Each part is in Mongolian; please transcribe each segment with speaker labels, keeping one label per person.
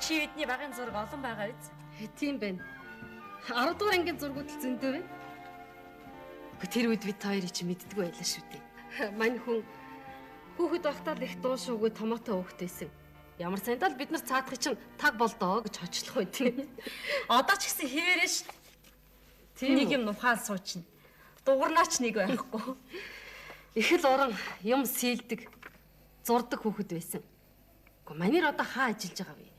Speaker 1: Чи бидний багын зураг олон байгаа биз?
Speaker 2: Тийм байна. 10 дугаар ангийн зургууд л зөндөө байна. Тэр үед бид хоёрыг чи мэддэггүй байлаа шүү дээ. Мань хүн хүүхэд байхдаа л их дуушуугүй томоотой хүүхдтэйсэн. Ямар сандаа л бид нар цаадахыг чинь таг болдоо гэж хочлох байт.
Speaker 1: Одоо ч гэсэн хэвээрээ ш. Нэг юм нухаал суучна. Дугуурнаач нэг байхгүй.
Speaker 2: Их л уран юм сэлдэг, зурдаг хүүхэд байсан. Гэхдээ манер одоо хаа ажиллаж байгаа вэ?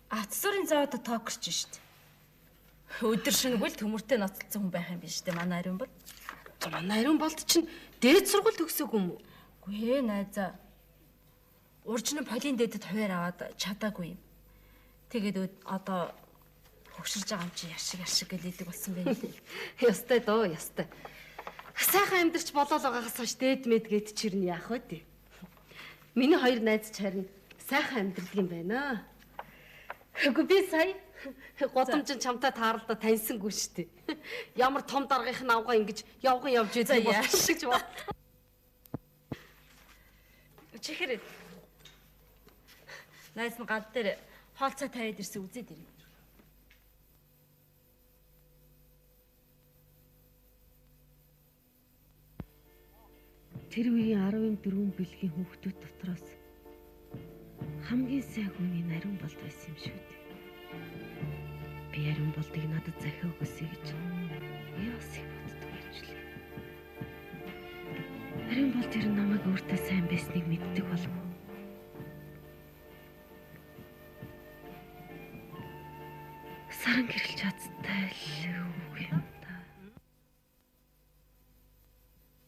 Speaker 1: Атсурын зоодо токерч штт. Өдөр шөнөгүй л төмөртэй ноцолцсон хүн байх юм биш үү манай ариун бол.
Speaker 2: Манай ариун болд чинь дээд сургууль төгсөөг юм уу?
Speaker 1: Үгүй ээ найзаа. Уржны полин дэдэд хуваар аваад чадаагүй юм. Тэгээд одоо хөгширж байгаа юм чи яшиг гэлээдэг болсон байна.
Speaker 2: Ястай доо, ястай. Сайхан амьдарч болоод байгаагаас хойш дээд мэд гэд чирнэ яах вэ тий? Миний хоёр найз ч харин сайхан амьдрал юм байна. Үгүй би сая годомжин чамтай тааралдаа таньсангүй шүү дээ. Ямар том даргын авгаа ингэж явган явж идэг болчих гэж бод.
Speaker 1: Чихэр. Найз нь гал дээр хоолцоо тавиад ирсэн үзээд ирнэ.
Speaker 2: Тэр үеийн 14 бэлгийн хүүхдүүд дотроос хамгийн сайн хүний ариун болд байсан юм шүү дээ. Би ариун болдыг надад захиа өгөөсэй гэж яас их боддог байжлаа. Ариун болд ер нь намайг өөртөө сайн байсныг мэддэг болов уу? Саран гэрэлж чадтай л юм да.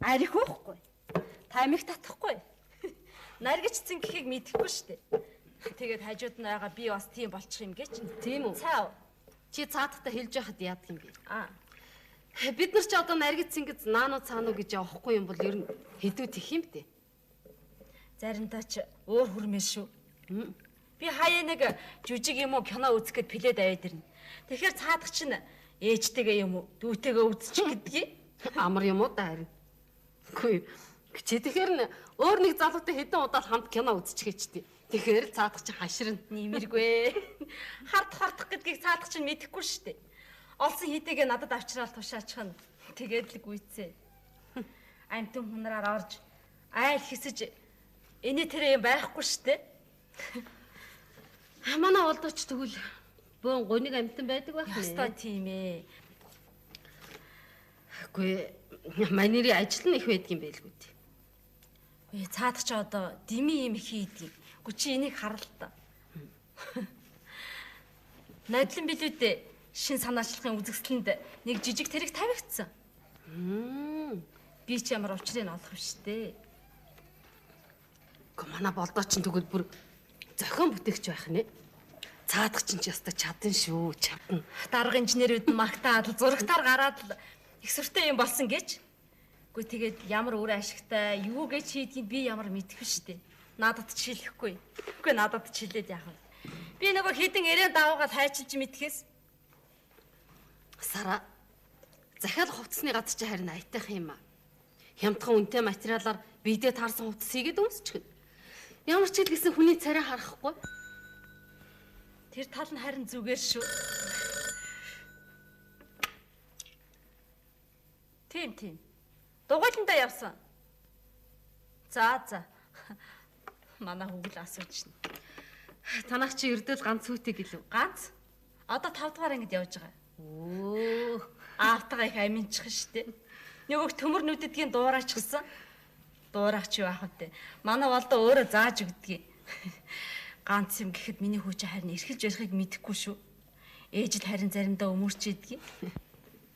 Speaker 1: Арих уухгүй. Та амиг татахгүй. Наргичцэн гэхийг мэдэхгүй штэ. Тэгээд хажууд нь байгаа би бас тийм болчих юм гэж.
Speaker 2: Тийм үү?
Speaker 1: Цаа.
Speaker 2: Чи цаадахтаа хэлж яхад яадаг юм бэ? Бид нар ч одоо наргиц ингэж наануу цаануу гэж явахгүй юм бол ер нь хэдүүд их юм бэ?
Speaker 1: Заримдаа ч уур хүрмээс шүү. Би хаяа нэг жүжиг юм уу кино үзэх гээд плед аваад ирнэ. Тэгэхээр цаадах чинь ээжтэйгээ юм уу дүүтэйгээ үзчих гэдгийг
Speaker 2: амар юм уу да харин. Үгүй. Чи тэгэхээр өөр нэг залуутай хэдэн удаа хамт кино үзчих гэжтэй. Тэгэхээр л цаадах чинь хаширна.
Speaker 1: Нэмэргүй. Хардах гэдгийг цаадах чинь мэдэхгүй шүү дээ. Олсон хитэйгээ надад авчраал тушаачих нь. Тэгээд л гүйцээ. Амтэн хүнраар орж айл хэсэж энэ тэр юм байхгүй шүү дээ.
Speaker 2: Манай олдооч тэгвэл бөөн гуниг амтэн байдаг байх нэ.
Speaker 1: Ястаа тийм ээ.
Speaker 2: Үгүй манерийн ажил нь их байдаг юм байлгүй дээ.
Speaker 1: Үе цаадах ч одоо дими юм хийдэг. Гү чи энийг харал та. Найдлан билүүдээ шин санаачлахын үзэсгэлэнд нэг жижиг тэрэг тавигдсан. Би ч ямар учрыг олох биш дээ.
Speaker 2: Гэхдээ манай болдоо ч тэгвэл бүр зохион бүтээгч байх нэ. Цаадах чинь ч ястаа чадна шүү, чадна.
Speaker 1: Дарга инженерүүд нь магтаад зурагтаар гараад их сүртэй юм болсон гэж. Үгүй тэгээд ямар өөр ашигтай юу гэж хийдгийг би ямар мэдэх штэ. Надад ч шилэхгүй. Үгүй надад ч шилээд яах вэ? Би нөгөө хідэн эрээ даваагаад хайчилж мэдхээс.
Speaker 2: Сара. Захиал хувцсны гад чи харин айтайх юм аа. Хямдхан үнэтэй материалаар бидээ таарсан хувцас хийгээд өмсчихнэ. Ямар ч хэлсэн хүний царай харахгүй.
Speaker 1: Тэр тал нь харин зүгээр шүү. Тийм. Дугуйландаа явсан. За. Манай хүүгэл асууж шин.
Speaker 2: Танах чи ердөө ганц хүүтэй гэлв.
Speaker 1: Ганц? Одоо 5 дугаар ангид явж байгаа.
Speaker 2: Оо,
Speaker 1: аавтайгаа их аминчих штэ. Нөгөөх төмөр нүдэдгийн дуурайчихсан. Дуурайх чи яах вэ? Манай болдоо өөрөө зааж өгдгийг. Ганц юм гэхэд миний хүү чи харин эрхэлж ярихыг мэдэхгүй шүү. Ээж л харин заримдаа өмөрч идгийг.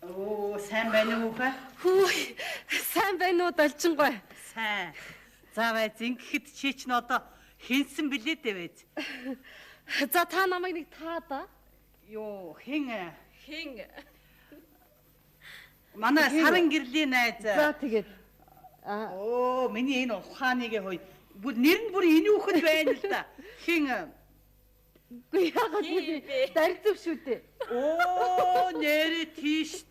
Speaker 3: Оо, сайн байна уу хаа?
Speaker 2: Хөөе, сайн байна уу должингой?
Speaker 3: Сайн. За бай зингэхэд чи ч н одоо хинсэн билээ дээ вэ?
Speaker 2: За та намайг нэг таа да.
Speaker 3: Йоо, хин манай
Speaker 2: Хин.
Speaker 3: саран гэрлийн найз.
Speaker 2: За тэгээд
Speaker 3: Оо, миний энэ ухааныг хой. Бүр нэр нь бүр энэ үхэд байна л да. Хин
Speaker 2: үгүй яагаад вэ? Дарилзав шүү дээ.
Speaker 3: оо, нэрэ тийш.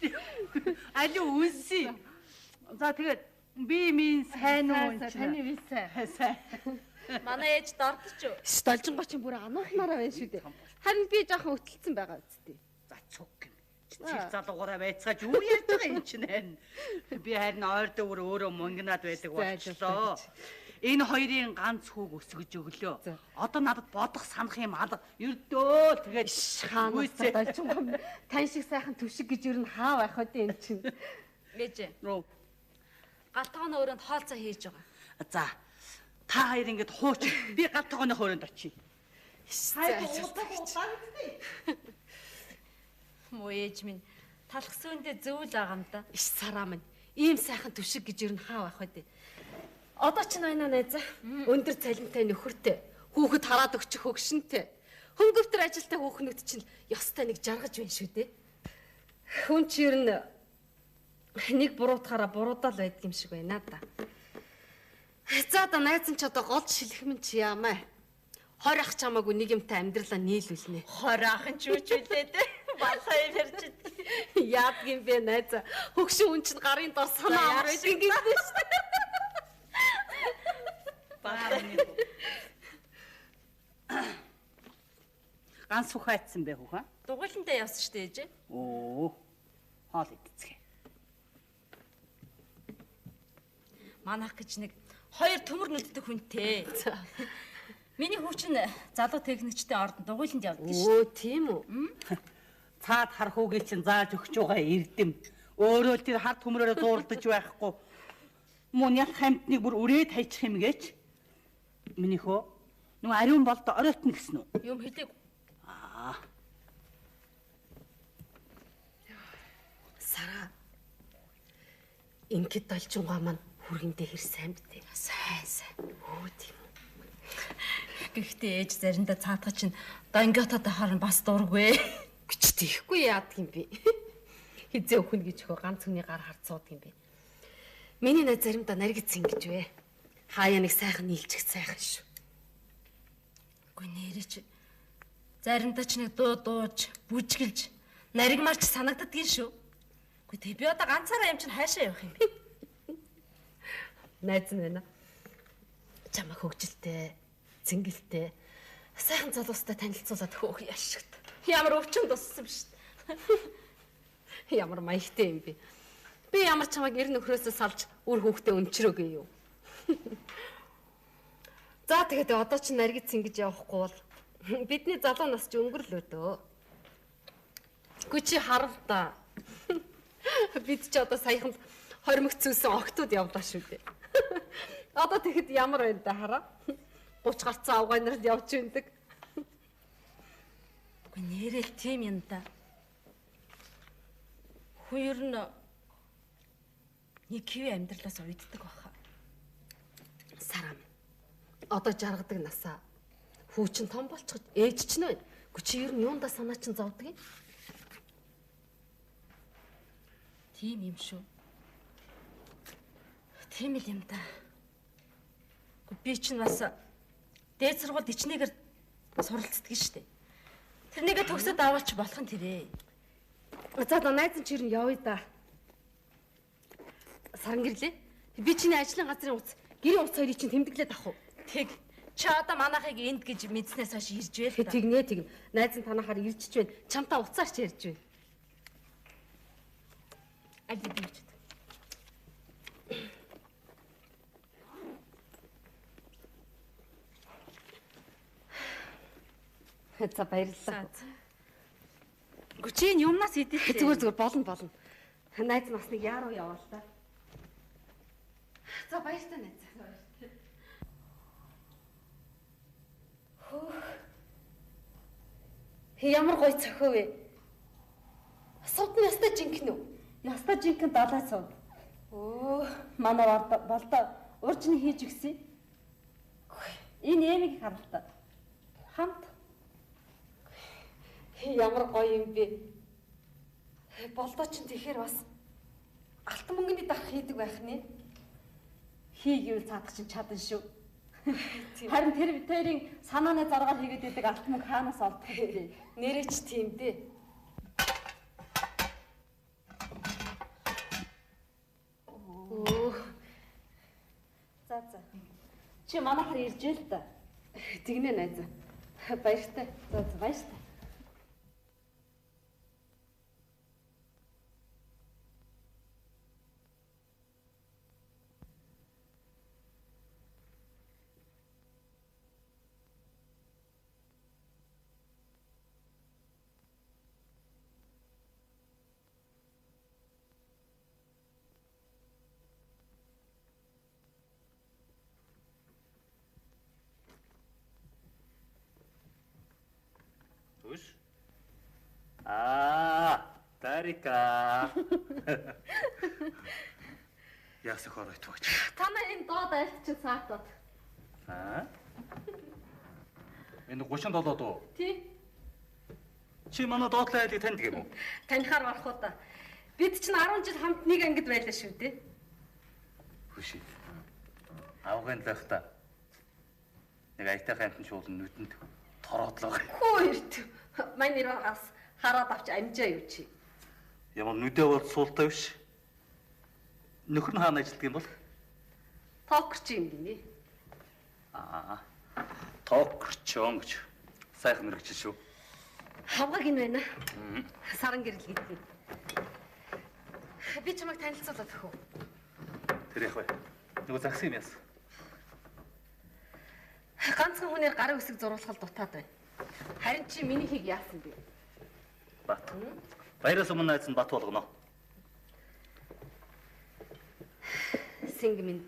Speaker 3: Али үнси. За тэгээд би минь сайн уу?
Speaker 2: Таны висээ.
Speaker 3: Сайн.
Speaker 1: Манай ээж дордож юу?
Speaker 2: Должонгоо ч бүр ануухнараа байна шүү дээ. Харин би жоохон өтөлцсөн байгаа үстэй.
Speaker 3: За цуг гин. Тэр залуугаараа байцгааж юу ярьж байгаа юм чинь харин. Би харин ойр дөөр өөрөө мөнгнаад байдаг болчихлоо. Энэ хоёрын ганц хүүг өсгөж өглөө. Одоо надад бодох санах юм алга. Ердөө тэгээд
Speaker 2: хаанаас должонгоо тань шиг сайхан түшиг гэж юу н хаа байх вэ энэ чинь.
Speaker 1: Ээж. Галтгооны өрөөнд хоолцоо хийж байгаа.
Speaker 3: За. Та хоёр ингэж хууч. Би галтгооны өрөөнд очие.
Speaker 1: Муу ээж минь талх сүүндээ зөвл байгаа юм да.
Speaker 2: Иш сараа минь. Ийм сайхан түшиг гэж юу н хаа байх вэ? Одоо ч байна найзаа. Өндөр цалинтай нөхөртэй. Хүүхэд хараад өгчих хөгшинтэй. Хөнгөвтөр ажилтай хүүхнүүд чинь ёстой нэг жаргаж байна шүү дээ. Хүн чи ер нь нэг буруутахаараа буруудаал байдаг юм шиг байна да. За да найз нь ч одоо гол шилхэм чи яамаа. 20 ах чамаагүй нэг юмтай амьдралаа нийлүүлнэ.
Speaker 1: 20 ахын ч үчүүлээ дээ. Балхаа ярьж дээ.
Speaker 2: Яад юм бэ найзаа. Хөгшин хүн чинь гарын дор санаа аваад ингэдэг шүү дээ.
Speaker 3: Ганц ухаацсан байх уу хаа?
Speaker 1: Дугуйлантай явсан шүү дээ ээж.
Speaker 3: Оо. Хоол идцгээ.
Speaker 1: Манайх гэж нэг хоёр төмөр нүдтэй хүнтэй. Миний хүүчин залуу техникчтэй ордон дугуйланд явдаг шүү.
Speaker 2: Оо тийм үү?
Speaker 3: Цаад хар хүүгээ чинь зааж өгч байгаа эрдэм. Өөрөө тэр хар төмрөөрөө зуурдаж байхгүй. Мөн яг хамтныг бүр үрээд хайчих юм гээч. Миний хөө нүг ариун болд оройтно гэсэн үү?
Speaker 1: Юм хэлээг.
Speaker 2: Сара. Ингээд должонгоо маань хүргэндээ хэр сайн битээ.
Speaker 1: Сайн.
Speaker 2: Оо тийм.
Speaker 1: Гэхдээ ээж заримдаа цаадах чинь донгиотод харна бас дургүй.
Speaker 2: Гүч тийхгүй яадаг юм бэ? Хизээ өхнө гэж хөө ганц хүний гар харцууд юм бэ. Миний найз заримдаа наригдсан гэж вэ. Хаяа нэг сайхан нийлчих сайхан шүү.
Speaker 1: Үгүй нэрээ чи заримдаа ч нэг дууж, бүжгэлж, наригмарч санагддгийн шүү. Үгүй тэг би одоо ганцаараа юм чинь хаашаа явах юм бэ?
Speaker 2: Найз нь байна. Чамаа хөгжилтэй, цэнгэлтэй, сайхан залуустай танилцуулаад хөөх яшигт. Ямар өвчин туссан биш. Ямар маягтай юм бэ? Би ямар чамайг эр нөхрөөсөө салж үр хүүхдээ өнчрөөгээ юу? За тэгээд одоо ч наригдсан гэж явахгүй бол бидний залуу нас ч өнгөрлөө дөө. Гүчи харав та. Бид ч одоо саяхан хормогц зүүсэн октод явлаа шүү дээ. Одоо тэгэхэд ямар байна да хараа. 30 гарцсан авгай нарт явж өндөг.
Speaker 1: Үгүй нэрэл тийм юм да. Хүн ер нь нэг хэвээ амьдралаас уйддаг баха.
Speaker 2: Сарам. Одоо жаргадаг насаа. Хүүчин том болчиход ээж ч нэ. Гүчи ер нь юундаа санаа чин зовдөг юм?
Speaker 1: Тийм юм шүү. Тийм л юм да. Би чинь бас дээд сургуульд ичнэгээр суралцдаг шүү дээ. Тэрнийгээ төгсөд аваач болох нь тэрээ.
Speaker 2: За одоо найз нь ч ер нь явъя да. Саран гэрлээ. Би чиний ажлын газрын утас, гэрийн утас хоёрыг чинь тэмдэглээд авах уу?
Speaker 1: Тэг. Чи одоо манайхыг энд гэж мэдснээс хойш ирж байл та.
Speaker 2: Тэгнэ. Найз нь танахаар иржиж байна. Чамтаа уцаарч ярьж байна.
Speaker 1: Аль бийч.
Speaker 2: За баярлалаа.
Speaker 1: Гүчийн юмнаас идэх.
Speaker 2: Зүгээр болно. Найз нас нэг яаруу яваа л да. За баяртай найз. Ямар гоё цохоо вэ? Сууд нь ястаа жинхэнэ үү?
Speaker 1: Ястаа жинхэнэ далай сууд.
Speaker 2: Оо,
Speaker 1: Манай болдоо уржны хийж өгсөн. Энэ эмийг харалтаа. Хамт.
Speaker 2: Ямар гоё юм бэ? Болдоо ч тэгэхээр бас алтан мөнгөний дарах хийдэг байх нэ.
Speaker 1: Хийгээвэл цаадах чинь чадна шүү.
Speaker 2: Харин тэр битэрийн санааны заргаар хийгээд байдаг алтан мөнгө хаанаас олдох вэ? Нэрээ ч тийм дээ. Оо. За. Чи манайхаар ирж л да. Тэгнэ найз. Баяртай. За баяртай.
Speaker 4: Тарика. Яас их орой тууч.
Speaker 2: Танаа энэ доод айлт чинь саатаад.
Speaker 4: Энэ 37 доо.
Speaker 2: Тий.
Speaker 4: Чи манай доотлын айлыг танд гэв үү?
Speaker 2: Танихаар барах уу та. Бид чинь 10 жил хамт нэг ангид байлаа шүү дээ.
Speaker 4: Хүши. Авгын лахта. Нэг айтайхан амтэн шуулан нүдэнд тороодлоо.
Speaker 2: Хөөөрт. Манай нэрээс хараад авч амжаа юу чи.
Speaker 4: Ямар нүдээ бол суултаа биш. Нөхөр нь хаана ажилладаг юм бол?
Speaker 2: Токерч юм гинэ.
Speaker 4: Токерчон гэж. Сайхан мэрэгч шүү.
Speaker 2: Хавгаг юм байна. Саран гэрэл гэдэг. Би чамайг танилцуулаад өгөх үү?
Speaker 4: Тэр яг бай. Нөгөө загсан юм яасан?
Speaker 2: Ганцхан хүнээр гарын үсэг зурулахад дутаад байна. Харин чи миний хийг яасан бэ?
Speaker 4: Бат. Баяраас өмнө найз нь бат болгоно.
Speaker 2: Синг минь.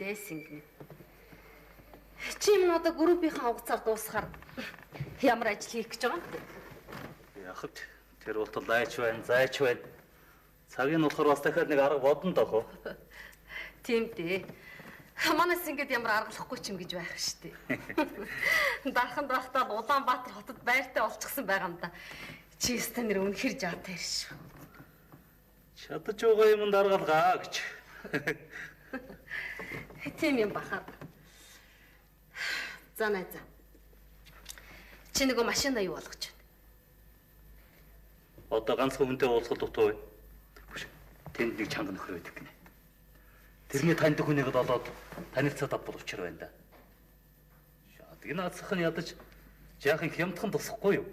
Speaker 2: Чи юм одоо группийнхаа хугацаар дуусахаар ямар ажил хийх гэж байгаа юм бэ?
Speaker 4: Яхад тэр бол лайч байна, зайч байна. Цагийн болохоор бас дахиад нэг арга бодно доо.
Speaker 2: Тийм дээ. Манайс ингэж ямар аргалахгүй ч юм гэж байх штеп. Дарханд байхдаа Улаанбаатар хотод байртай олчихсан байгаа юм да. Чи станер үнэхэр жаатай шүү.
Speaker 4: Чадаж байгаа юм даргалгаа гэж.
Speaker 2: Тийм юм бахаа. За найз. Чи нөгөө машина юу болгож байна?
Speaker 4: Одоо ганцхан хүнтэй уулзах дутуу бай. Тэнд нэг чанга нөхөр байдаг гинэ. Тэрний танд хүнийг олоод танилцаад авбал учир байна да. Шадаг наацх нь ядаж жаахан хямдхан тусахгүй юу?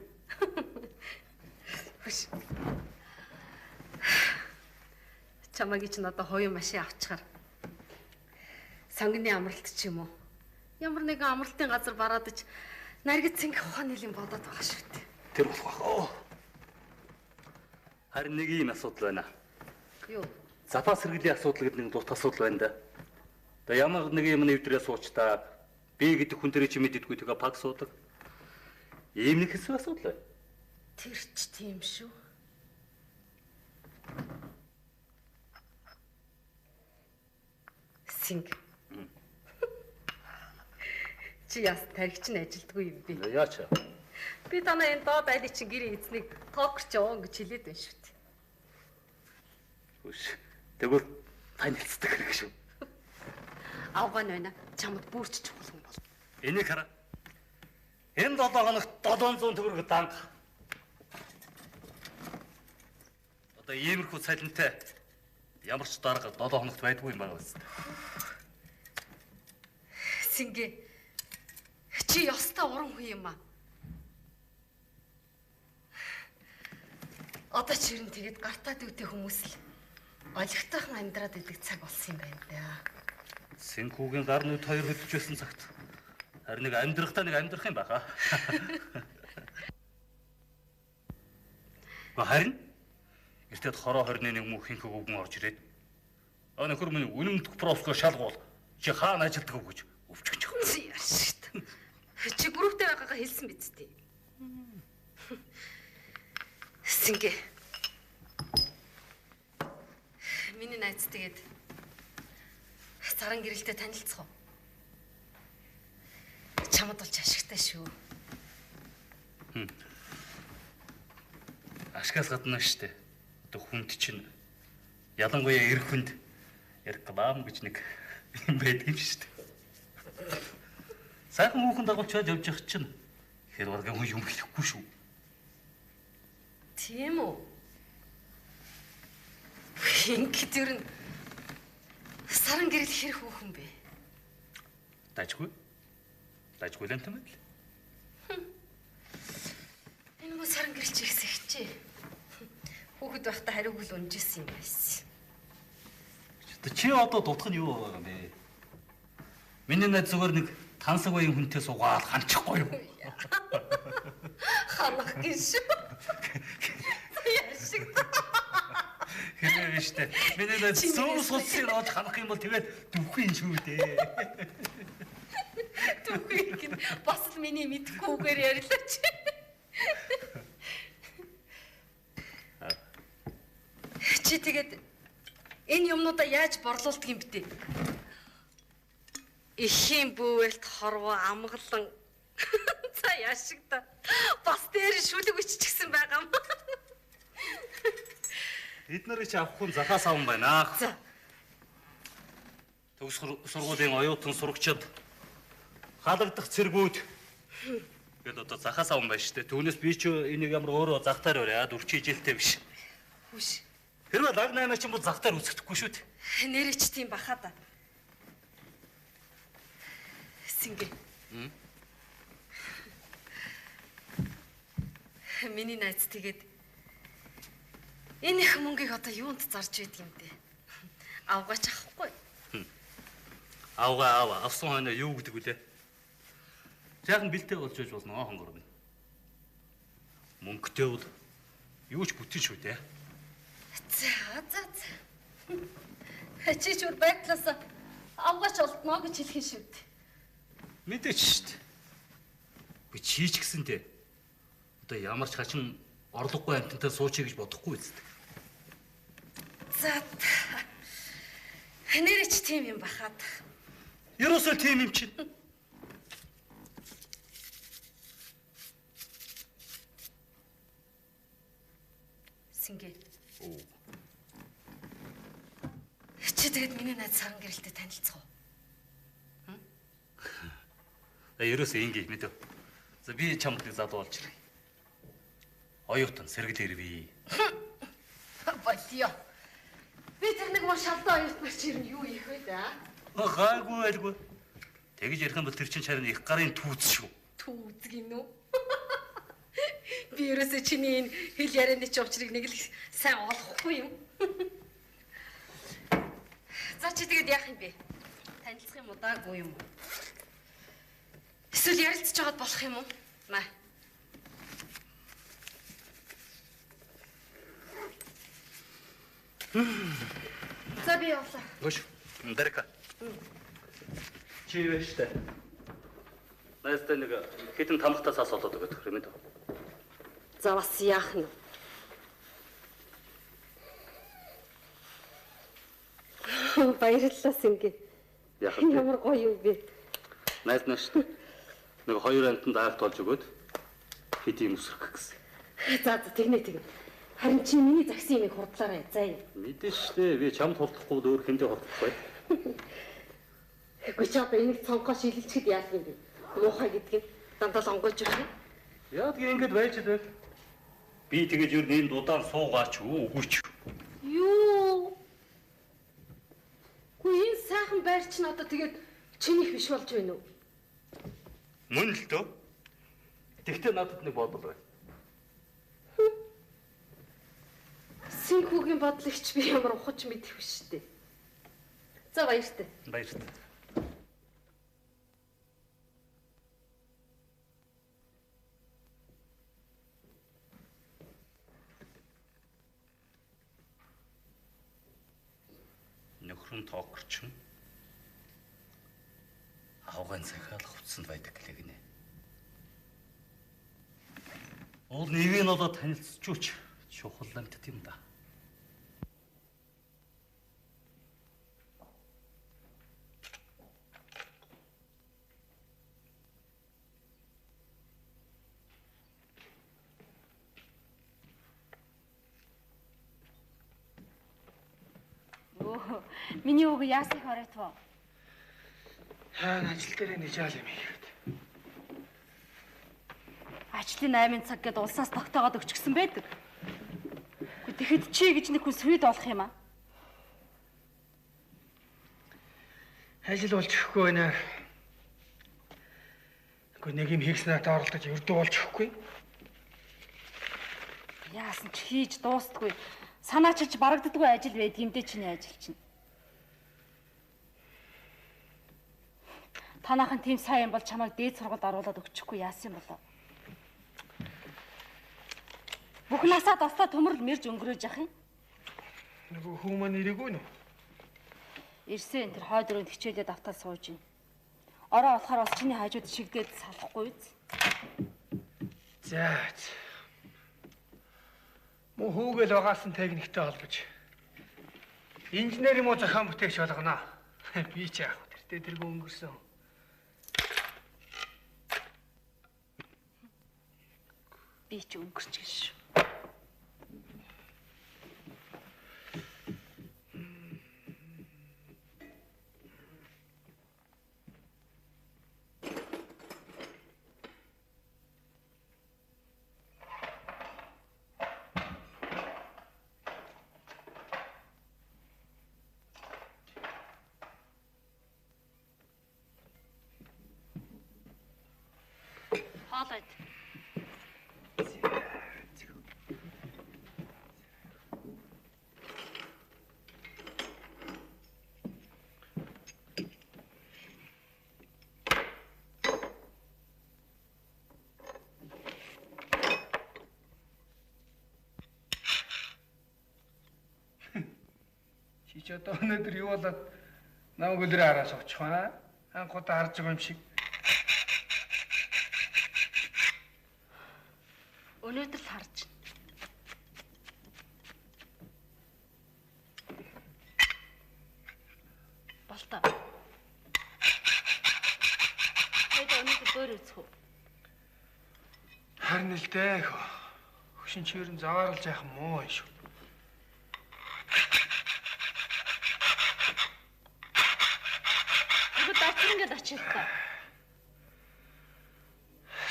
Speaker 2: Чамагийн ч надад хоёрын машин авчихаар сонгоны амралт ч юм уу. Ямар нэгэн амралтын газар бараадаж наргид цэнгэх ухааны юм бодоод байгаа шүү дээ.
Speaker 4: Тэр болох бах. Харин нэг юм асуудал байна.
Speaker 2: Юу?
Speaker 4: Запас сэргэлийн асуудал гэдэг нэг дут асуудал байна да. Тэгээ ямар нэг юм нэвтрээ суучтаа би гэдэг хүн төрөө чи мэддэггүй тэгээ паг суудаг. Ийм нэг хэсэг асуудал байна.
Speaker 2: Тэр ч тийм шүү. Синг. Чи яс тархич нь ажилдгүй юм би.
Speaker 4: Яач?
Speaker 2: Би танаа энэ доод айлын чинь гэрийн эзнийг токерч яваа гэж хэлээд байна шүү дээ.
Speaker 4: Үш. Тэгвэл танилцдаг хэрэг шүү.
Speaker 2: Авган байна. Чамд бүрч чухал хүн бол.
Speaker 4: Энийг хараа. Энэ 7 хоногт 700 төгрөг данг. Одоо иймэрхүү цалинтай ямар ч дарга 7 хоногт байдгүй юм байна үст.
Speaker 2: Сингэ. Чи ёстой уран хүн юм аа. Одоо ч ер нь тэгээд гартаа дүүтэй хүмүүс л олигтойхон амьдраад идэг цаг болсон юм байна да.
Speaker 4: Синхүүгийн гар нүд хоёр хөдөлж байсан цагт харин нэг амьдрахтаа нэг амьдрах юм байхаа. Харин эртэд хороо 21 мөнх хинхэг үгэн орж ирээд нөхөр минь үнэмдэх профско шалгуул чи хаана ажилдаг вэ гэж өвчгөж байгаа.
Speaker 2: Яшт. Чи групптэй байгаагаа хэлсэн биз дээ. Сингэ. Миний найз тэгээд саран гэрэлтэй танилцах уу? Чамд болж ашигтай шүү.
Speaker 4: Ашгаас гадна штэ. Одоо хүнд чинь ялангуяа эр хүнд реклам гэж нэг юм байдаг юм штэ. Сайхан хүүхэн дагуулчаад явж явах чинь хэр баргийн хүн юм хэлэхгүй шүү.
Speaker 2: Тийм үү? Ингээд ер нь саран гэрэл хэрэг хүүхэн бэ?
Speaker 4: Дажгүй. Дайжгүй л юм байл.
Speaker 2: Энэ муу саран гэрэлч ихсэгчээ. Хүүхэд байхдаа хариуг л унжсэн юм байсан.
Speaker 4: Чи одоо дутх нь юу байгаа юм бэ? Миний найз зүгээр нэг тансаг баян хүнтэй суугаад ханчихгүй юу?
Speaker 2: Ханах гэж шүү. Яшиг.
Speaker 4: Хэрэг биш үү? Миний найз зөөр суцсыг оож ханах юм бол тэгээд дүүхгүй юм шүү дээ.
Speaker 2: Дүүхгүй гин бас л миний мэдхгүйгээр ярьлаач. Чи тэгээд энэ юмнуудаа яаж борлуулдаг юм бэ? Ихийн бүүвэлт хорвоо амгалан за яшиг та бас дээр шүлэг иччихсэн байгаа юм.
Speaker 4: Бид нарыг чи авах хүн захаас аван байна.
Speaker 2: За.
Speaker 4: Төгс сургуулийн оюутан сурагчид халагдах цэргүүд гээд одоо захаас аван байна шүү дээ. Түүнээс би ч энийг ямар өөрөө захтаар өрөөд үрчий жилтэй биш.
Speaker 2: Хүш.
Speaker 4: Хэрвээ лаг найна ч юм бол захтаар үсгэхгүй шүү дээ.
Speaker 2: Нэрээ ч тийм баха да. Сингэ. Миний найз тэгээд энэ их мөнгийг одоо юунд зарж байдаг юм бэ? Авгаач авахгүй.
Speaker 4: Авгаа авсан хойно юу гэдэг вүлээ? Жаахан бэлтэй болж байж болно хонгор минь. Мөнгөтэй бол юу ч бүтэн шүү дээ.
Speaker 2: За. Хачиж үр байтлаас авгаач олдно гэж хэлэх шүү дээ.
Speaker 4: Мэдээч шүү дээ. Би чийч гэсэнтэй. Одоо ямар ч хачин орлогогүй амтантай суучий гэж бодохгүй үстэ.
Speaker 2: За. Нэрээ ч тийм юм бахаад.
Speaker 4: Ерөөсөө тийм юм чинь.
Speaker 2: Сингэ. Чи тэгээд миний найз саран гэрэлтэй танилцах уу?
Speaker 4: Ерөөсөө ингэ мэдээ. За би чамд залуу болж ирээ. Оюутан сэргэл ирвээ.
Speaker 2: Болио. Би тэр нэг муу шалдаа оюутнаар чи юу их вэ да?
Speaker 4: Гайгүй байлгүй. Тэгж ярих юм бол тэр чинь харин их гарын түүц шүү.
Speaker 2: Түүц гинүү. Би ерөөсөө чиний энэ хэл ярианы чи учрыг нэг л сайн олохгүй юм. За чи тэгээд яах юм бэ? Танилцах юм уу даагүй юм уу? Эсвэл ярилцж байгаад болох юм уу? Маа. За би явлаа.
Speaker 4: Гош. Дарка. Чи юу штэ? Найстай нэг хитэн тамхтаас асуулаад өгөх юм ээ.
Speaker 2: За бас яах нь? Баярлалаа Сингэ.
Speaker 4: Яах вэ?
Speaker 2: Ямар гоё юм бэ?
Speaker 4: Найс штэ. Нэг хоёр амтанд айлт болж өгөөд хэдийн өсрөх гэсэн.
Speaker 2: За тэгнэ. Харин чи миний загсан юмыг хурдлаарай. За юм.
Speaker 4: Мэдэн штэ. Би чамд хурдлахгүй өөр хинтээ хурдлах бай.
Speaker 2: Гэхдээ ч одоо энийг цонхоо шилэлчихэд яах юм бэ? Муухай гэдэг нь дандаа л онгойж ирэх юм.
Speaker 4: Яа тийм ингэж байж байл. Би тэгэж юу нэнд удаан суугаач үгүй ч.
Speaker 2: Юу? Гүн энэ сайхан байр чинь одоо тэгээд чинийх биш болж байна уу?
Speaker 4: Мөн л дөө. Тэгтээ надад нэг бодол байна.
Speaker 2: Синхүүгийн бодлогч би ямар ухаж мэдэх биш үү? За баяртай.
Speaker 4: Баяртай. Нөхрөн тоокорч нь авган захиалах утсанд байдаг гэлээ гинэ. Уул нэвийг нь одоо танилцчууч чухал амт юм да.
Speaker 1: Миний үг яасыг оройтвоо.
Speaker 5: Хаана ажил дээр нэг жаал юм хийгээд.
Speaker 1: Ажлын 8 цаг гээд улсаас тогтоогоод өгчихсөн байдаг. Тэгэхэд чи гэж нэг хүн сүйд болох юм аа.
Speaker 5: Ажил болж өгөхгүй байна. Гэхдээ нэг юм хийснээр оролдож өрдөө болж өгөхгүй.
Speaker 1: Яасан ч хийж дуустдаггүй. Санаачилж барагддаггүй ажил байд гэмдээ чиний ажил чинь. Танаахан тийм сайн юм бол чамайг дээд сургуульд оруулаад өгчихгүй яасан болоо. Бүх насаа тастаа төмөрл мэрж өнгөрөөж явах юм.
Speaker 5: Нөгөө хүү маань ирээгүй нөө.
Speaker 1: Ирсэн тэр хойд өрөөнд хичээлээ давтаад сууж байна. Ороо болохоор бас чиний хажууд шигдээд салахгүй биз?
Speaker 5: За. Мөн хүүгээл угаасан техниктэй холбож инженер юм уу зохион бүтээгч болгоно. Би ч яах вэ? Тэргүй өнгөрсөн.
Speaker 1: Би ч өнгөрч гин шүү. Хоолойд.
Speaker 5: Чи ч одоо өнөөдөр юу болоод намайг өлрөө араас очих вэ? Анхудаа харж байгаа юм шиг.
Speaker 1: Өнөөдөр л харж байна. Болтоо. Хэдэ өнөөдөр дөр үзэх үү?
Speaker 5: Харин л дээ. Хөшин чирэн завааралж яах муу юм шүү.
Speaker 1: Тэгвэл ачир ингээд очил та.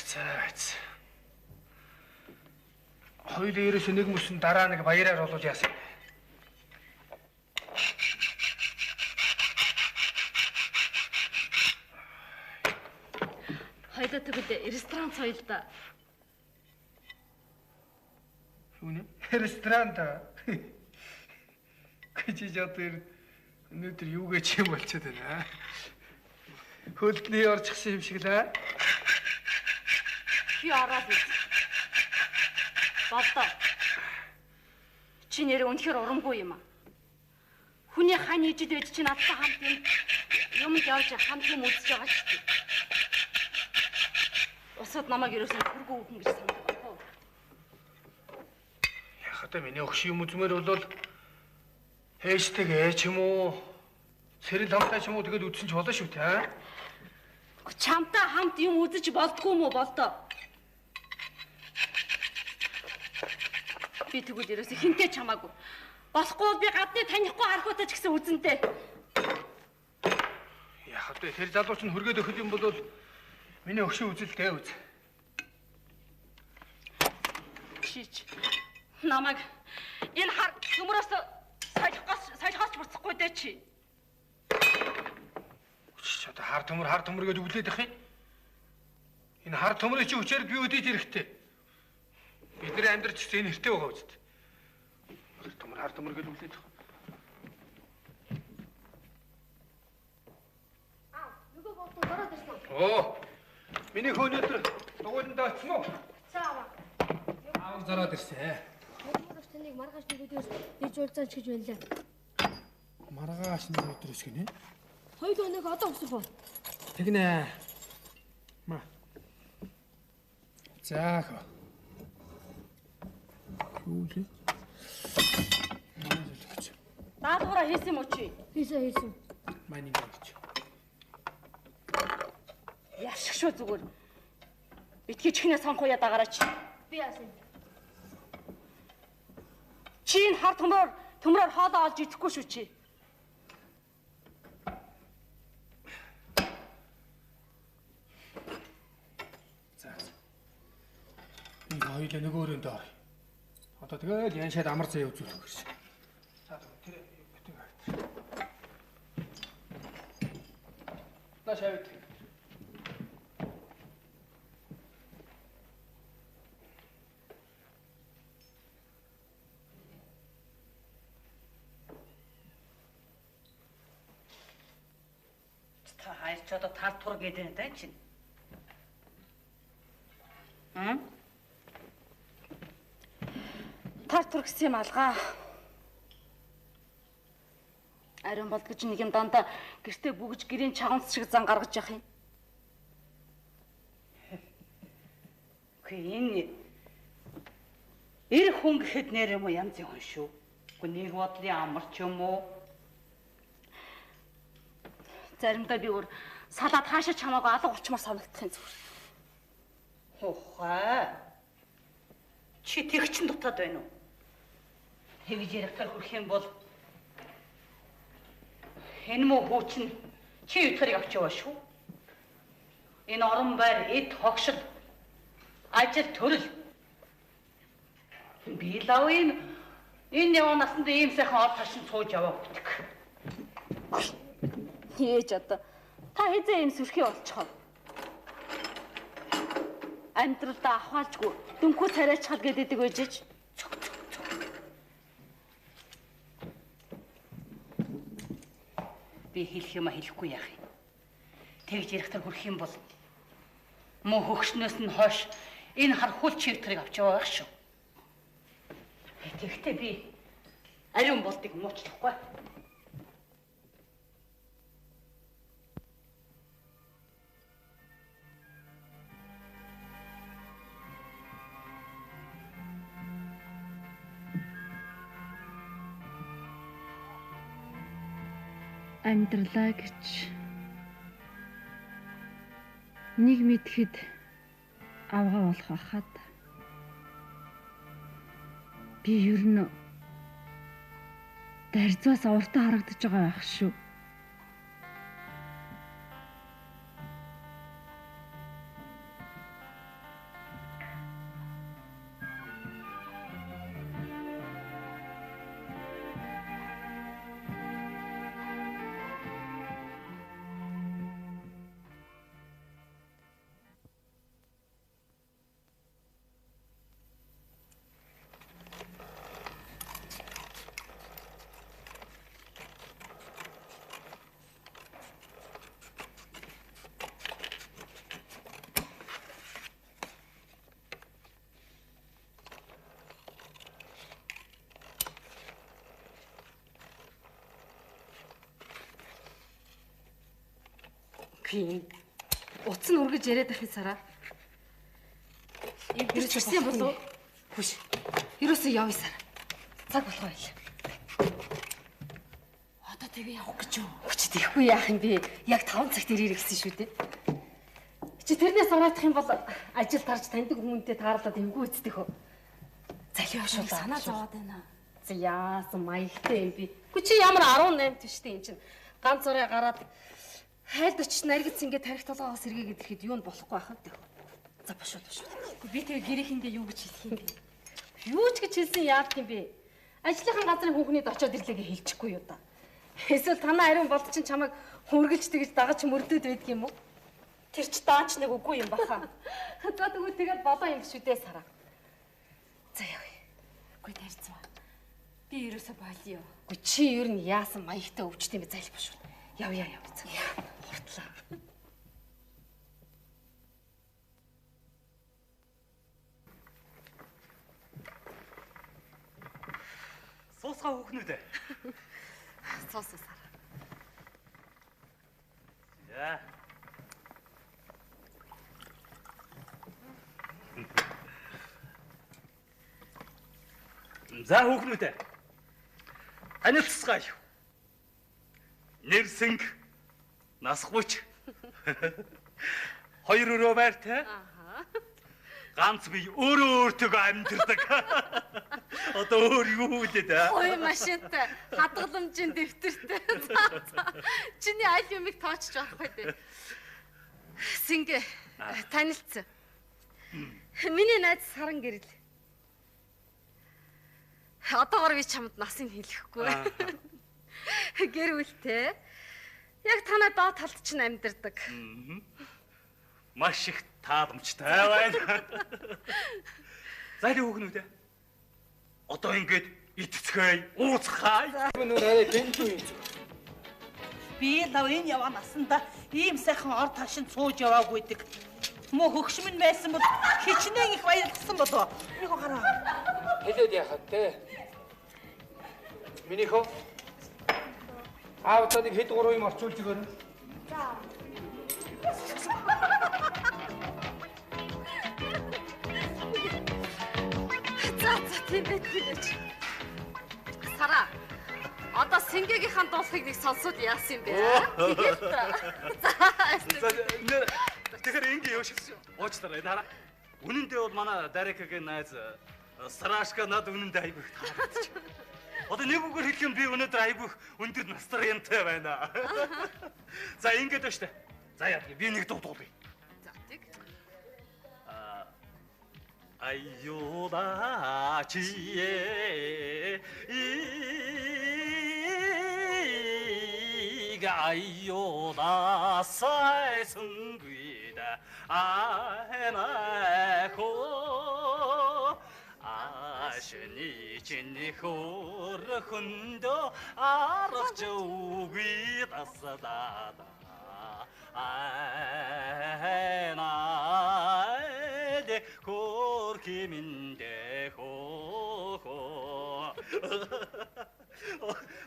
Speaker 5: За. Хоёулаа ерөөсөө нэг мөсөн дараа нэг баяраар болуулж яасан.
Speaker 1: Хоёулаа тэгвэл ресторан соёл да.
Speaker 5: Юуне? Ресторан да. Чи жадэр өнөөдөр юугээ чи юм болчиход байна. Хөлдний орчихсан юм шиг л аа.
Speaker 1: Би ороод үз. Болтоо. Чи нэр үнэхээр урамгүй юм аа. Хүний хань ижид байж чи надтай хамт юмд явж хамт юм үзэж байгаа ч тийм. Усад намайг ерөөсөө хүргүү үхэн гэж сандаг байна.
Speaker 5: Яг одоо миний өгш юм үзмээр бол хэштег ч юм уу сэрэл хамтаа ч юм уу тэгээд үдсэн ч болно шүү дээ.
Speaker 1: Чамтай хамт юм үзэж болдгоо юм уу болтоо? Би тэгвэл ерөөсөө хинтээ чамаагүй. Болохгүй би гадны танихгүй харахуйтай ч гэсэн үзэнтэй.
Speaker 5: Яг одоо тэр залууч нь хөргөөд өгөх юм бол миний өгшөө үзэлтэй үз.
Speaker 1: Шич. Намайг энэ хар төмөрөөс солихоос буцахгүй дээ чи.
Speaker 5: Чи одоо хар төмөр гэж өглөөд их юм. Энэ хар төмөрийн чи хүчээр би өдөөж ирэхтэй. Бидний амьдрч гэсэн энэ хэртэй байгаа үст. Хар төмөр гэж өглөөд их.
Speaker 2: Нөгөө бодлоо ороод ирсэн.
Speaker 5: Оо. Миний хөнөөдөр дугуйланд очсон уу?
Speaker 2: Цаава.
Speaker 5: Аав зараад ирсэн.
Speaker 2: Хүмүүс таныг маргааш нэг өдөөс дэж уулзаач гэж байлаа.
Speaker 5: Маргааш нэг өдрөөс гинэ.
Speaker 2: Хоёул өнөг одоо өсөх бол.
Speaker 5: Тэгнэ. Ма. Заах. Күүл.
Speaker 1: Даадгаараа хийсэн юм уу чи?
Speaker 2: Хийсэн.
Speaker 5: Майнинг гэж.
Speaker 1: Яшиг шүү зүгээр. Битгий чихнээ сонгоё дагаараач.
Speaker 2: Би яасан.
Speaker 1: Чи энэ хар төмрөөр хоолоо олж идэхгүй шүү чи.
Speaker 5: За. Энэ хоёулаа нөгөө өрөөнд ор. Одоо тэгэл яншаад амар заяа үзүүлэх гэсэн. За тэр бүтэн хайт. Ташаавт.
Speaker 3: ч одоо тар тур гэдэг энэ чинь.
Speaker 1: Тар тур гэсэн юм алгаа. Ариун болд гэж нэг юм дандаа гэртээ бүгж гэрийн чавнц шиг зан гаргаж явах юм.
Speaker 3: Энэ эр хүн гэхэд нэр юм уу янз хүн шүү. Гэхдээ нэг бодлын амар ч юм уу.
Speaker 1: Заримдаа би өөр салаад хаашаа чамаагаа алга болчмаар санагдах юм зүгээр.
Speaker 3: Ухаа. Чи тэгчин дутаад байна уу? Тэгж ярихтар хүрэх юм бол энэ муу хүүчин чи утгарыг авч яваа шүү. Энэ орон байр эд хогшил ажил төрөл би лав энэ яваа насанд ийм сайхан ор ташин сууж яваа бүтг.
Speaker 1: Ээж одоо та хэзээ юм сүрхий болчихоо. Амьдралдаа ахаалжгүй дөнгөө царайчхал гэдэг үжиж.
Speaker 3: Би хэлэх юм хэлэхгүй яах юм. Тэгж ярихтар хүрэх юм бол муу хөгшнөөс нь хойш энэ хархуул чивтрийг авч яваа байх шүү. Тэгэхдээ би ариун болдыг муучлахгүй.
Speaker 2: Амьдралаа гэж нэг мэдхэд авгаа болох байхад би ер нь дарзаас уртаа харагдаж байгаа байх шүү.
Speaker 1: Би утас нь үргэж яриад байх юм сараа. Ерөөс ирсэн болов уу? Хүш. Ерөөсөө явъя сараа. Цаг болох байл. Одоо тэгээ явах гэж юу? Хүч тийхгүй яах юм бэ? Яг 5 цагт ирээ гэсэн шүү дээ. Чи тэрнээс ураадах юм бол ажил тарж таньдаг хүмүүнтэй таарлаад эвгүй үздэх хөө. Залуу шүү санаа зовоод байна. За яасан маягтай юм би. Хүч чи ямар 18 биш дээ эн чинь. Ганц ураа гараад хайлд очиж наригц ингээд тарих толгоогоос сэргээгээд ирэхэд юу нь болохгүй байх юм даа. За бошоо. Би тэгээ гэрээхэндээ юу гэж хэлэх юм бэ? Юу ч гэж хэлсэн яах юм бэ? Ажлынхан газрын хүүхнийд очиод ирлээгээ хэлчихгүй юу да. Эсвэл танаа ариун болд чинь чамайг хөргөлж тэгж дагаж мөрдөд байдаг юм уу? Тэр ч даач нэг үгүй юм баха. За тэгвэл тэгээд болоо юм шүү дээ сараа. За явъя. Үгүй тарьцгаа. Би ерөөсө болио. Үгүй чи ер нь яасан маягтай өвчт юм бэ залб бошоо. Явъя. Хортлаа.
Speaker 4: Суусгаа хүүхнүүд.
Speaker 1: Суусаа.
Speaker 4: Яа. За хүүхнүүд. Танилцсгаа юу? Нэрсэнг насгүйч. Хоёр өрөө байртай. Ганц би өөртөө амьдэрдэг. Одоо өөр юу үлээд?
Speaker 1: Ой машинтай, хадгаламжийн дэвтэртэй. Чиний аль юмыг тоочж авахгүй дээ. Сингэ танилцсан. Миний найз Саран гэрэл. Одоогор би чамд насыг хэлэхгүй. Гэр бүлтэй. Яг танай доод талд чинь амьдэрдэг.
Speaker 4: Маш их тааламжтай байна. За л хүүхнүүд. Одоо ингээд идцгээе, ууцхай.
Speaker 3: Би лав энэ яваа насанда ийм сайхан ор ташин сууж яваагүй гэдэг. Мө хөгшмөн байсан бол хичнээн их баярлсан болов. Нэг хараа.
Speaker 5: Хэлээд яхад те. Минийхөө аавтаа нэг хэд гурав юм орчуулж өгөөрэй.
Speaker 2: За тийм байж. Сара. Одоо Сингэгийнхаа дуулахыг нэг сонсоод яасан юм бэ? Тэгээд
Speaker 4: тэгэхээр ингэ юу шигсэн. Уучлаарай дараа. Үнэндээ бол манай Дарекагийн найз Сарашка над үнэндээ айгүй их таалагдчих. Одоо нэг үгээр хэлэх юм би өнөөдөр айгүй их өндөр настарянтай байна. За ингэж байна штэ. За яа би нэг дуудуулъя.
Speaker 2: За тийм.
Speaker 4: Айюда чие айюда сайсungida ана코 아시니 진니 호르훈도 아럭저우기 따스다다 아나데 고르키민데 호호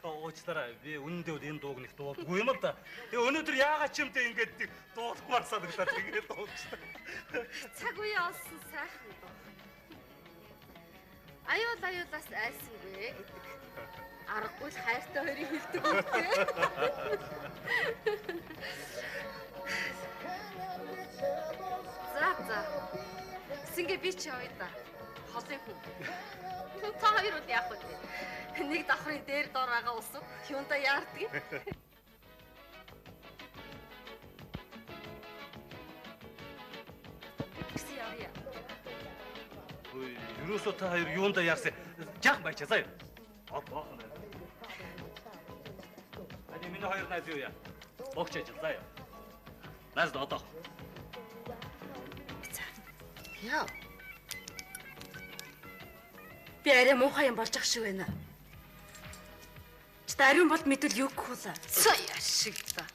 Speaker 4: уучлаарай би үнэндээ энэ дууг нэг дуулдаггүй юм л да. Тэгээ өнөөдөр яагаад ч юмтэй ингэж дуулахмаар санагдаад тэгээд дуулчихсан.
Speaker 2: Цаг үе олсон сайхан дуу. Аюулаас айсангүй гэдэг. Аргагүй л хайртай хоёрыг хэлдэг үгтэй. За. Сингэ би чи явъя да. Холын хүн. Та хоёр уу яах вэ? Нэг давхрын дээр дор байгаа усууд юунда яардаг юм? Чи явъя.
Speaker 4: Ой, юусоо та хоёр юунда яарсан? Жаахан байчаа заяа. Баахан байна. Ани миний хоёр найз юу яа? Богч ажил заяа. Найз одоо.
Speaker 2: Яа. Би арай муухай юм болж ах шиг байна. Чи ариун бол мэдвэл юу гэх вэ? Сая шиг та.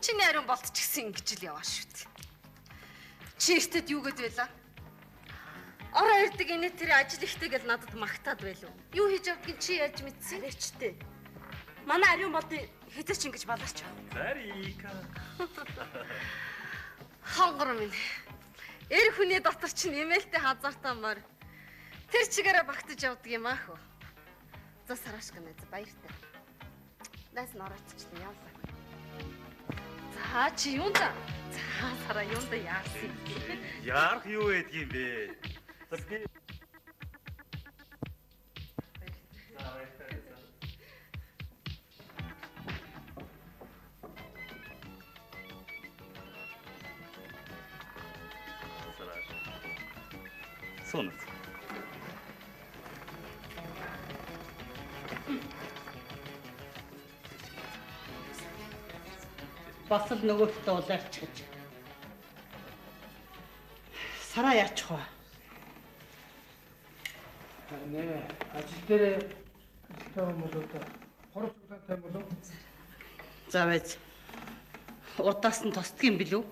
Speaker 2: Чиний ариун болтчихсан ингэж л яваа шүү дээ. Чи эртэд юу гээд байла? Ороо ирдэг инээ тэр ажил ихтэй гэл надад магтаад байлуу. Юу хийж явдгийг чи яаж мэдсэн? Арайчтэй. Манай ариун болдыг хизээч ингэж баларч аа.
Speaker 4: Зарика.
Speaker 2: Хонгор минь. Эр хүний дотор чинь эмээлтэй хазаартамаар тэр чигээрээ багтаж явдаг юм аа хөө. За Сарашка найз баяртай. Найз нь орооччлаа явлаа. За чи юунда? За Сара юунда яарсан?
Speaker 4: Яарах юу байдаг юм бэ? За би Сонот.
Speaker 3: Бас л нөгөөдөө улаарч гэж. Сараа яачих вэ?
Speaker 5: Нэ ажил дээр тав болоо та. Хорц удаантай болоо.
Speaker 3: За байж. Урдаас нь тосдг юм билүү?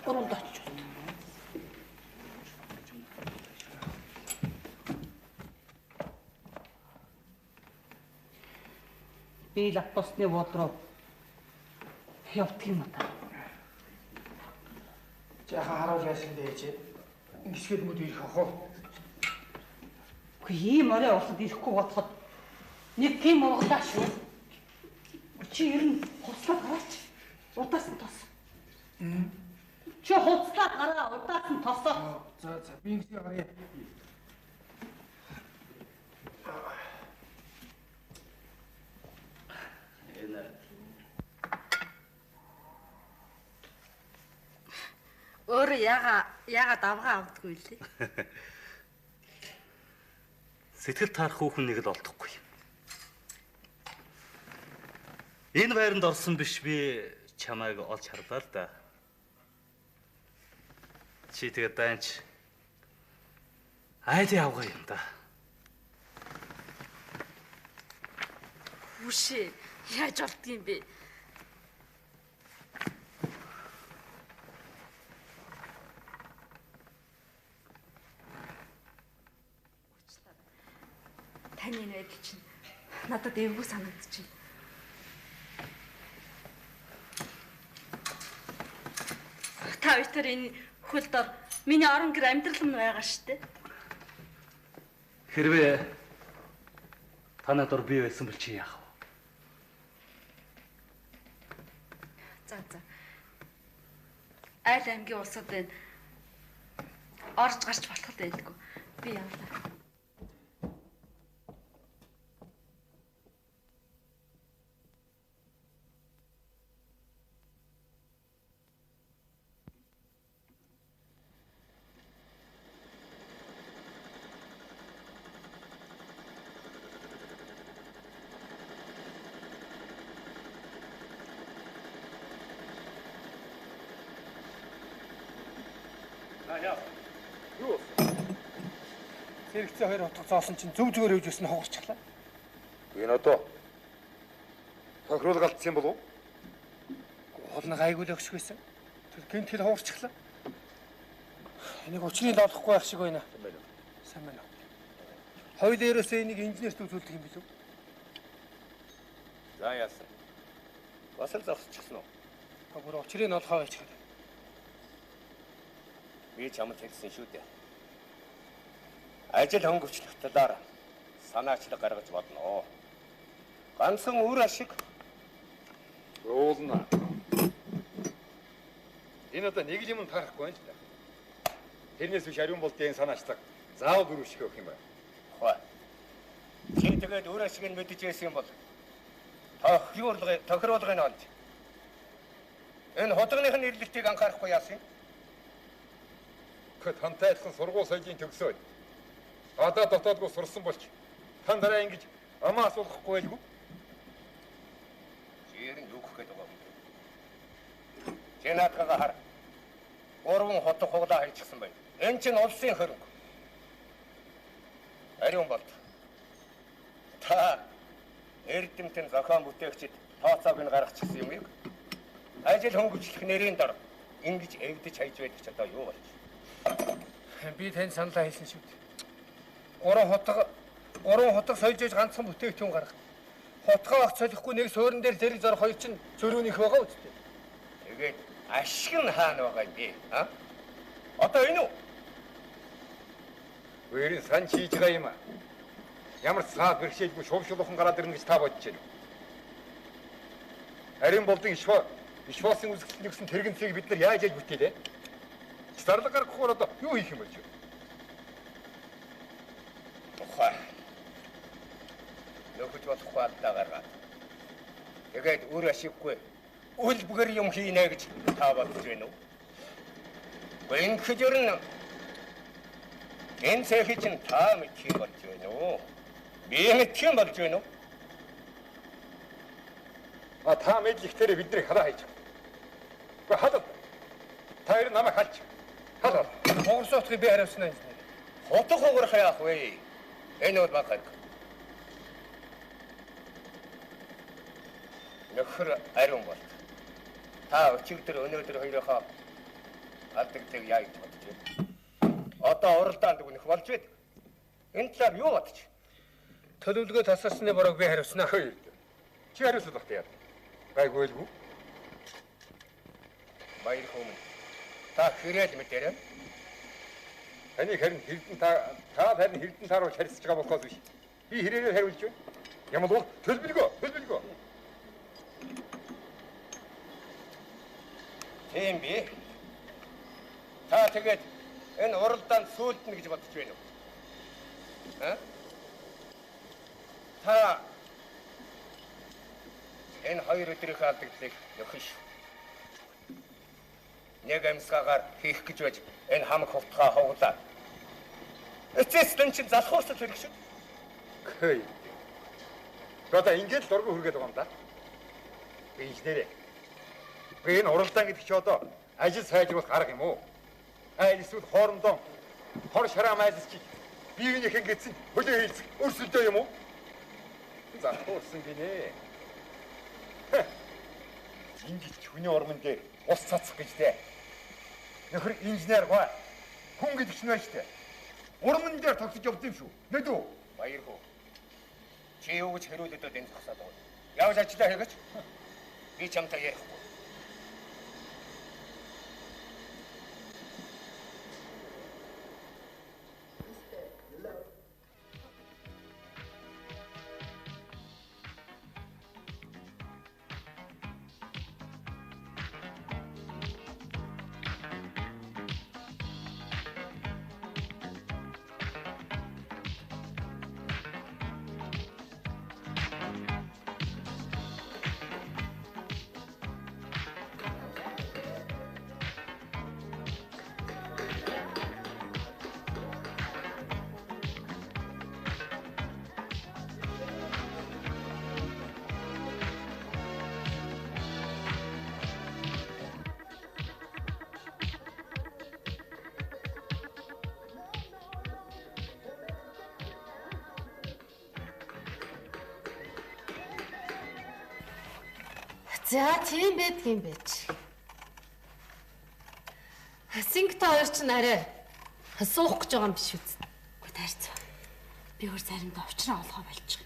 Speaker 3: Оронд очиж. Би лаптосны бодроо явдаг юм та.
Speaker 5: Жаахан харуул яасан дээж. Ингэсгээд мөд ирэх ах уу?
Speaker 3: Үгүй ийм орой болоод ирэхгүй бодоход нэг тийм ургалаа шүү. Чи ер нь хуцлаад гараач. Удаас нь тос. Чи хуцлаад гараа, удаас нь тосоо.
Speaker 5: За би ингэсгээ гарья.
Speaker 2: Өөр яагаад авгаа авдаггүй лээ?
Speaker 4: Сэтгэл таарах хүүхэн нэг л олдохгүй. Энэ байранд орсон биш би чамайг олж харлаа л да. Чи тэгээд данч айд явгаа юм да.
Speaker 1: Үшээ яаж болдгийм бэ? Таны энэ байдал чинь надад эвгүй санагдчихэв. Та өтөр энэ хөл дор миний орон гэр амьдрал нь байгаа штэ.
Speaker 4: Хэрвээ танай дор бий байсан бол чи яах вэ?
Speaker 1: За. Айл аймгийн улсад байна. Орж гарч болоход байдгүй. Би явлаа.
Speaker 5: Юу? Зэрэгцээ хоёр утга зоосон чинь зөв зүгээр хөвж өснө хугарчихлаа.
Speaker 6: Энэ одоо тохируулга алдсан болов уу?
Speaker 5: Хоолныг айгуул өгсөх байсан. Тэр гинт хэл хугарчихлаа. Энийг учрыг олохгүй байх шиг байна. Сайн байна. Хоёул ерөөсөө энийг инженерт үзүүлдэг юм билүү?
Speaker 6: За яасан. Бас л зогсчихсон уу?
Speaker 5: Гүр учрыг нь олохоо гэж байна.
Speaker 6: Би чамд хэлсэн шүү дээ. Ажил хөнгөвчлөх талаар санаачлаг гаргаж бодно. Ганцхан үр ашиг уулна. Энэ одоо нэг юм тарахгүй байна л да. Тэрнээс биш ариун болтын санаачлаг заавал өрөвших өгөх юм байна. Хөө. Чи тэгээд үр ашиг нь мэдэж байсан юм бол тохируулгыг нь олж. Энэ хотгоныхын нэрлэлтийг анхаарахгүй яасан юм? Тантай адилхан сургууль соёлын төгсөөд одоо дотоодгүй сурсан болч тан дараа ингэж амаа асуулахгүй байлгүй. Чи ер нь юу гэх гээд байгаа юм бэ? Чи наадгаа хар. Гурван хот хуглаа хайчихсан байна. Энэ чинь улсын хөрөнгө. Ариун болт. Та эрдэмтэн зохион бүтээгчид тооцоог нь гаргачихсан юм яг. Ажил хөнгөвчлөх нэрийн дор ингэж эвдэж хайж байдаг ч одоо юу болж?
Speaker 5: Би тань саналаа хэлсэн шүү дээ. Гурван хотог сольж иж ганцхан бүтээгдэхүүн гаргах. Хотгоо огт солихгүй нэг суурин дээр зэрэг зор хоёр чинь зөрүүнийх байгаа үстэй.
Speaker 6: Тэгээд ашиг нь хаана байгаа юм бэ? А? Одоо энэ үү? Өөрийн сан хийж байгаа юм аа. Ямар цаа бэрхшээлгүй шувшуулхан гараад ирнэ гэж та бодож байна. Харин болдын ишвоосын үзэгдэлд нэгсэн тэрэгэнцийг бид нар яаж бүтээлээ? Зарлаг гаргахаар одоо юу хийх юм бэ? Ухаа. Нөхөж болохгүй алдаа гаргаад. Тэгээд үр ашиггүй үл бүгэр юм хийнэ гэж та бодож байна уу? Гэнхэж өрн энэ цэхий чинь та мэдхий болж байна уу? Би мэдхий болж байна уу? Та мэдлэгтэр бидний хараа хайж. Гэхдээ хадад. Та ер намайг халж. Хадад.
Speaker 5: Хоорсоотыг би хариуцна юм.
Speaker 6: Хотог хоогрох яах вэ? Энэ бол багт. Нөхөр ариун бол. Та өчигдөр өнөөдөр хоёроо алдагдаг яаж бодож байна? Одоо уралдаанд өгнөх болж байна. Энэ талаар юу бодож?
Speaker 5: Төлөвлөгөө тасалсны борог би хариуцна.
Speaker 6: Чи хариуцлах яа? Байгуулгүй. Баяр хөмөн. Та хэрэл мэдэрэ. Таны харин хэрдэн та харин хэрдэн тааруулж харьцаж байгаа болохоос биш. Би хэрээрээ хариулж байна. Ямар бол төлөвлөгөө. Тийм би. Та тэгээд энэ уралдаанд сүйднэ гэж бодож байна уу? А? Та энэ хоёр өдрийн алдагдлыг нөхөш. Нэг амьсгаагаар хийх гэж байж энэ хамаг хувтгаа ховглаа. Эцэстэн чинь залхуурсал хэрэг шүү. Хөөе. Одоо ингэж дургу хүргээд байгаа юм да. Инженерээ. Энэ уралдаан гэдэг чи одоо ажил сайжруулах арга юм уу? Эсвэл хоорондоо хор шараа майзч биеийнхээ гэсэн хөлөө хийх өрсөлдөө юм уу? залхуурсан гинэ. Ингэж хүний ормон дээр ус цацах гэж дээ. Нөхөр инженер гоо. Хүн гэдэг чинь байж тээ. Урман дээр тогтож явд юм шүү. Нэдүү? Баяр хөө. Чи юу гэж хэрүүлээд энэ зогсоод байна. Явж ажиллаа хийгээч. Би чамтай ярихгүй.
Speaker 2: За тийм байдаг юм байж. Сингтэй хоёр ч арай суух гэж байгаа юм биш үү? Гэхдээ таарч. Би өөр заримдаа уучраа олгоо болж байгаа.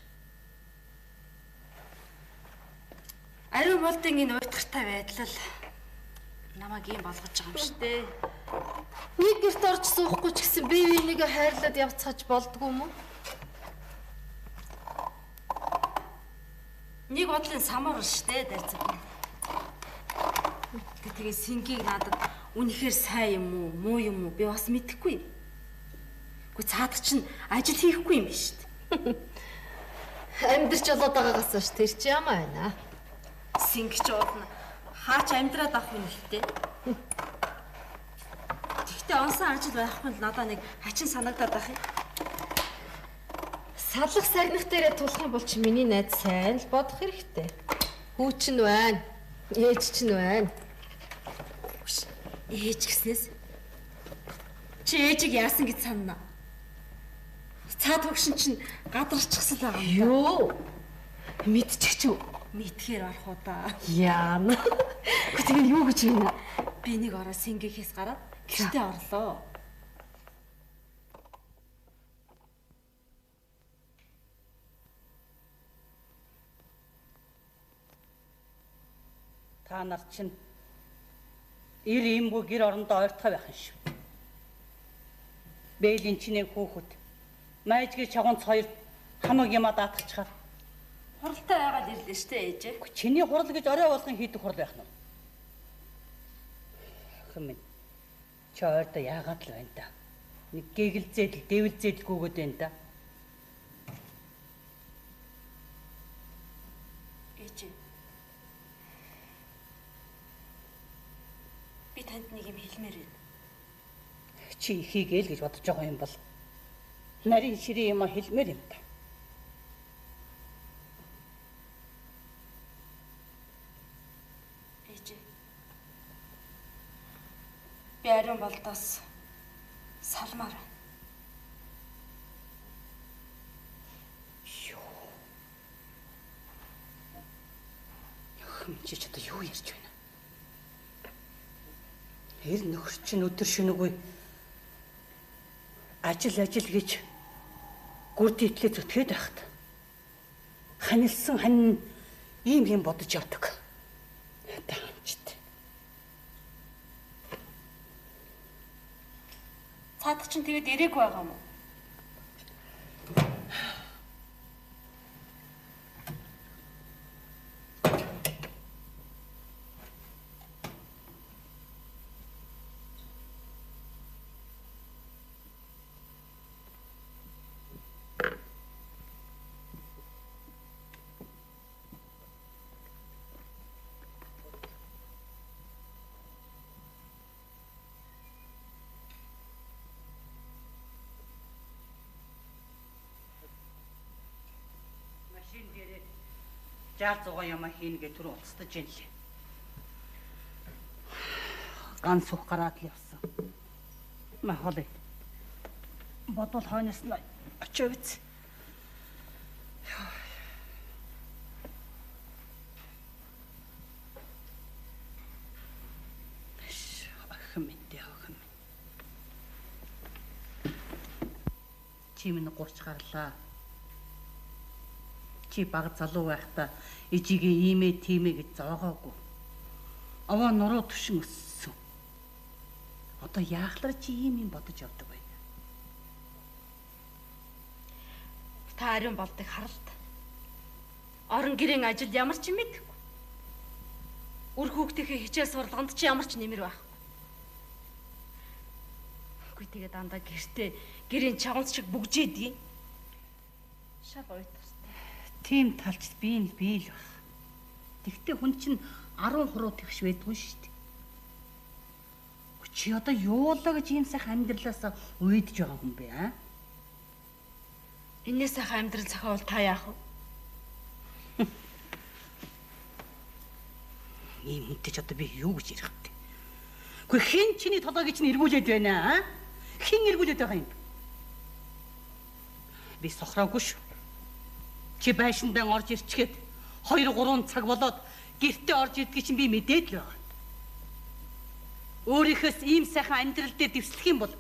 Speaker 2: Ариун болдын энэ уйтгартай байдал намайг ийм болгож байгаа юм шүү дээ. Нэг гэрт орж суухгүй ч гэсэн бие бинийгээ хайрлаад явцгааж болдгоо юм уу? Нэг бодлын самар шүү дээ дайцаг. Тэгээ сингийг надад үнэхээр сайн юм уу, муу юм уу би бас мэдэхгүй. Гэхдээ цаадах чинь ажил хийхгүй юм биш үү? Амьдрч болоод байгаагаас ш тэр чи ямаа байна. Синг ч уудна. Хаач амьдраад авах юм л дээ. Тэгтээ онсон ажил байхгүй л надаа нэг хачин санагдаад байх юм. Салах сагнах дээрээ тулах юм бол чи миний найз сайн л бодох хэрэгтэй. Хүү ч нь байна. Ээж ч нь байна. Ээж гэснээс чи ээжийг яасан гэж санана. Цаад хөгшин чинь гадарчихсан л байгаа юм. Юу? Мэдчих үү? Мэдхээр орох уу да. Яана. Гэхдээ юу гэж байна? Би нэг ороо сингийнхээс гараад гэртээ орлоо.
Speaker 3: Та нар чинь ир имгүй гэр орондоо ойртгой байх юм шүү. Бэйлийн чинээ хүүхэд майжгийн чагунц хоёр хамаг юмаа даатгачаар
Speaker 2: Хуралтай байгаад ирлээ штэ ээжээ.
Speaker 3: Чиний хурал гэж орой болгон хийдэг хурал байх нь. Хэмээн. Чи ойрдоо яагаад л байна да? Нэг гэгэлзээд дэвэлзээд гүгээд байна да.
Speaker 2: Ээжээ. Би танд нэг юм хэлмээр байна.
Speaker 3: Чи ихийгээл гэж бодож байгаа юм бол нарийн ширээ юм хэлмээр юм да.
Speaker 2: Ээжээ. Би ариун болдоос салмаар байна.
Speaker 3: Чи ч одоо юу ярьж байна? Эр нөхөр чинь өдөр шөнөгүй ажил гэж гүрд итлээ зүтгээд байхад ханилсан хань ийм бодож явдаг. Таамжт.
Speaker 2: Цаадах чинь тэгээд ирээгүй байгаа юм уу?
Speaker 3: Машин дээрээ 600 юм хийнэ гэж түр уцтаж юм лээ. Ганц сух гараад л явсан. Махалай. Бодвол хойноос нь очив биз. Чи минь гурч гарлаа. Чи баг залуу байхдаа ижигээ иймээ тиймээ гэж зоогоогүй. Аваа нуруу түшин өссөн. Одоо яахлаар чи ийм бодож явдаг вэ?
Speaker 1: Та ариун болдог харалт. Орон гэрийн ажил ямар ч юм мэдэхгүй. Үр хүүхдийнхээ хичээл сурлаганд чи ямар ч нэмэр байхгүй. Үгүй тэгээ дандаа гэрийн чавганц шиг бүгжээдгийг. Шал уйтартай.
Speaker 3: Тийм талч би л байх. Тэгтээ хүн чинь 10 хуруу тэгш байдгүй шүү дээ. Чи одоо юулаа гэж ийм сайхан амьдралаасаа уйдж байгаа хүн бэ аа?
Speaker 1: Энээс сайхан амьдрал зохиол та яах вэ?
Speaker 3: Ийм хүнтэй ч одоо би юу гэж ярих вэ? Гэхдээ хэн чиний толгойг чинь эргүүлээд байна аа? Хэн эргүүлээд байгаа юм? Би сохроогүй шүү. Чи байшиндаа орж ирчгээд 2-3 цаг болоод гэртээ орж идэх чинь би мэдээд л байгаа. Өөрийнхөөс ийм сайхан амьдрал дээр дэвслэх юм бол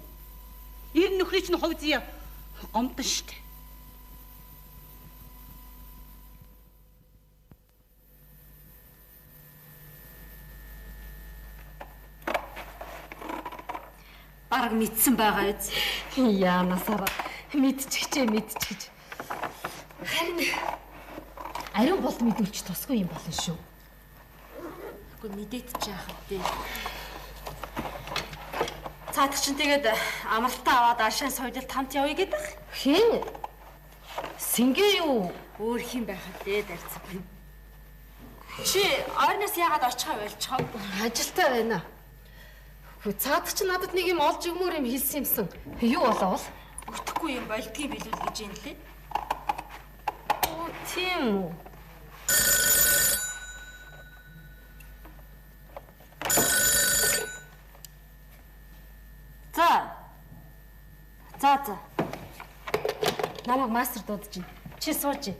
Speaker 3: ер нөхрийн чинь хувь зүйн гомдсон шүү дээ.
Speaker 1: Бараг мэдсэн байгаа биз?
Speaker 2: Яанасаар мэдчихэж.
Speaker 1: Харин
Speaker 2: Ариун болд мэдүүлж тусгүй юм болно шүү.
Speaker 1: үгүй мэдээд ч яах вэ? Цаадах чинь тэгээд амралтаа аваад ашаа соёлд хамт явъя гэдэг.
Speaker 2: Хэн? Сингээ юу?
Speaker 1: Өөр хин байхад дээ дарцсан. Чи ойрноос яагаад очихаа байлчаа?
Speaker 2: Ажилтаа байна. Хөө цаадах чи надад нэг юм олж өгмөр юм хэлсэн юмсан. Юу болов?
Speaker 1: Өгөхгүй юм болдгийг билүүл гэж юм лээ.
Speaker 2: Оо тийм үү.
Speaker 1: За. Намайг мастер дуудаж байна. Чи сууж.